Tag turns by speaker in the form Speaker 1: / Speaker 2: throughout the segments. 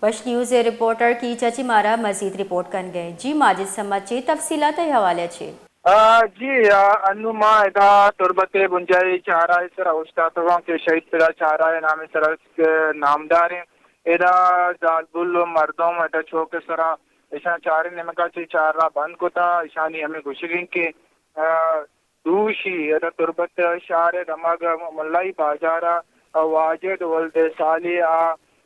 Speaker 1: पश news reporter की चची मारा मजीद रिपोर्ट कर गए जी माजिद समाचे तफसीलात हवाले छे
Speaker 2: जी अनुमा इदा तुरबते बुंजाई चारा सर उस्तादों के शहीद पिला चारा है नाम सर नामदार है इदा जालबुल मर्दों इदा छोके सरा ईशा चारे निमका ची चारा बंद कोता ईशानी हमें घुशगिन के दूशी इदा तुरबत शारे रमग मल्लाई बाजारा वाजिद वल्दे सालिया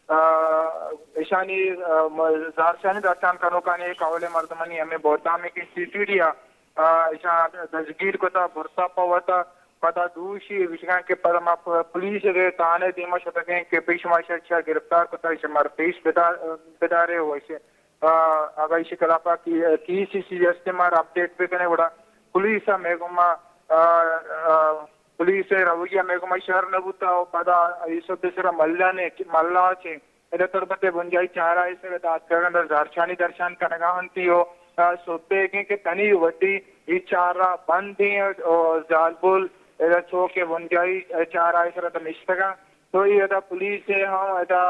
Speaker 2: ईशानी जारशानी दर्शन करो काने कावले मर्दमनी हमें बोतामे की सीटीडिया ईशा दजगीर को था भरसा पवता पता दूषी विषय के परमा पुलिस के ताने दीमा शतके के पेश माशा गिरफ्तार को था इसे मर पेश बेदारे हो इसे अगर इसे कलापा की सी इस्तेमाल अपडेट पे करने बड़ा पुलिस मेगुमा पुलिस रवैया मेगुमा शहर नबूता पदा इस दूसरा मल्ला ने मल्ला चे इधर तुरबते बुंजाई चारा इसे दाद करने दर्शानी दर्शन करने हंती हो सोते के तनी वड्डी ई चारा बंदी और जालबुल इधर छो के बुंजाई चारा इस तरह मिश्तगा तो ये इधर पुलिस है हाँ इधर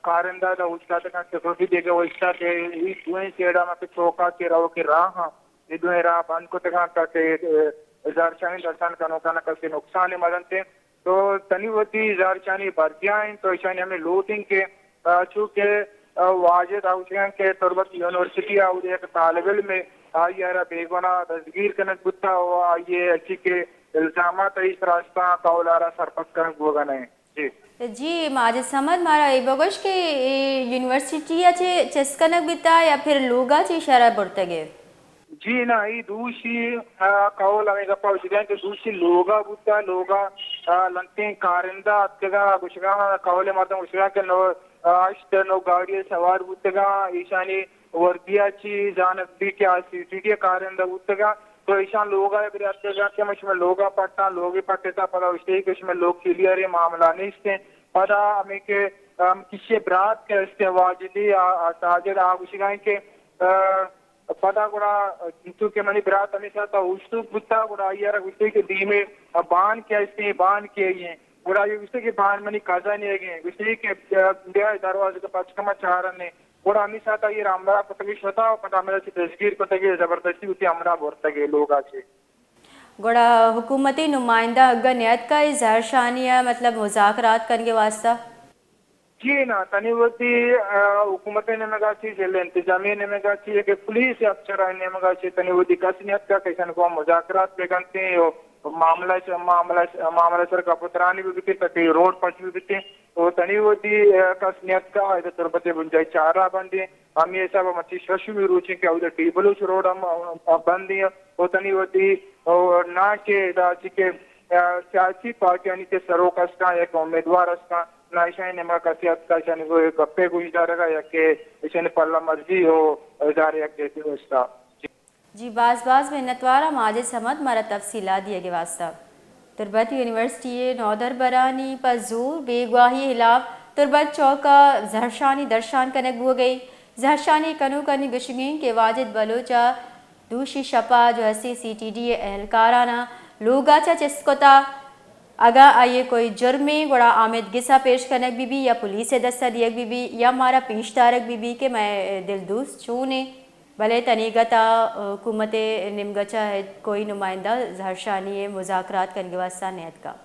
Speaker 2: कारिंदा दा उसका तक सिक्योरिटी देके वो इसका के ई दुए चेड़ा में चौका के रहो के राह हाँ ये दुए राह बंद को तक के जारचानी दर्शन करने का न कसी नुकसान है मदनते तो तनी वड्डी जारचानी बर्जियां तो इशानी हमें लूटिंग के चूँकि वाजिद आउशियां के तुरबत यूनिवर्सिटी और एक तालिब इल्म में आई यारा बेगुना दजगीर कनक बुत्ता हुआ ये अच्छी के इल्जामात इस रास्ता कौलारा सरपत कनक बोगा नहीं जी
Speaker 1: जी माजिद समझ मारा ए बगश के यूनिवर्सिटी या चे चस्कनक बिता या फिर लोगा ची इशारा बरतगे
Speaker 2: जी ना ये दूसरी कौल हमें गप्पा उशियां के दूसरी लोगा बुत्ता लोगा लंते कारिंदा अत्तेगा कुशगा कौले माता उशियां के नो आश्त नो गाड़ी सवार बुत्तेगा ईशानी वर्दियाची जानक भी क्या सीटीडी कारिंदा बुत्तेगा तो ईशान लोगा फिर अत्तेगा के मश में लोगा पट्टा लोगे पट्टे ता पता उसे के उसमें लोग क्लियर है मामला नहीं इसके पता हमें के किसी ब्रात के इसके वाजिदी ताजर आगुशिगा के पता गुड़ा जितु के मनी ब्रात हमेशा था उस्तु बुत्ता गुड़ा यार उसे के दी में बान क्या इसने बान किए ये गुड़ा ये उसे के बान मनी काजा नहीं है उसे के दरवाजे के पास कमा चार ने गुड़ा हमेशा था ये रामदारा पतगी शता और पता मेरा तस्वीर पतगी जबरदस्ती उसे हमरा बोलते लोग आचे
Speaker 1: गुड़ा हुकूमती नुमाइंदा अगर नियत का इजहार शानिया मतलब मुज़ाकरात करने के वास्ता
Speaker 2: जी ना तनिवती हुकूमत ने मगाची जेल इंतजामी ने मगाची कि पुलिस अफसर ने मगाची तनिवती कसनियत का कैसन को मुज़ाकरात पे करते हैं मामला मामला सर का पुत्रानी भी बिते तक रोड पर भी बिते तो तनिवती कसनियत का इधर तुरबते बुंजाई चारा बंदी हम ये सब मच्छी शशु भी रुचि के उधर टीबलुच रोड हम बंदी वो तनिवती और ना के दाची के सियासी पार्टियां के सरोकस का एक उम्मीदवार का नाइशाई ने मका सियासत का शानी को गप्पे को इजारा या के इसे पल्ला मर्जी हो इजारे या के उसका
Speaker 1: जी बाज में नतवारा माजिद समझ मारा तफसीला दिए के वास्ता तुरबत यूनिवर्सिटी नौदर बरानी पर जोर बेगवाही हिलाफ तुरबत चौका जहरशानी दर्शान कनक हो गई जहरशानी कनु कनी बिशगी के वाजिद बलोचा दूशी शपा जो हसी CTD एहलकाराना लोगाचा चिस्कोता अगर आइए कोई जुर्मी गुड़ा आमिद गिसा पेश कनक बीबी या पुलिस दस्ता दियक बीबी या मारा पेश तारक बीबी के मैं दिल दूस चूने भले तनीगता हुकूमत निमगचा है कोई नुमाइंदा जहरशानी मुज़ाकरात करने वास्ता नियत का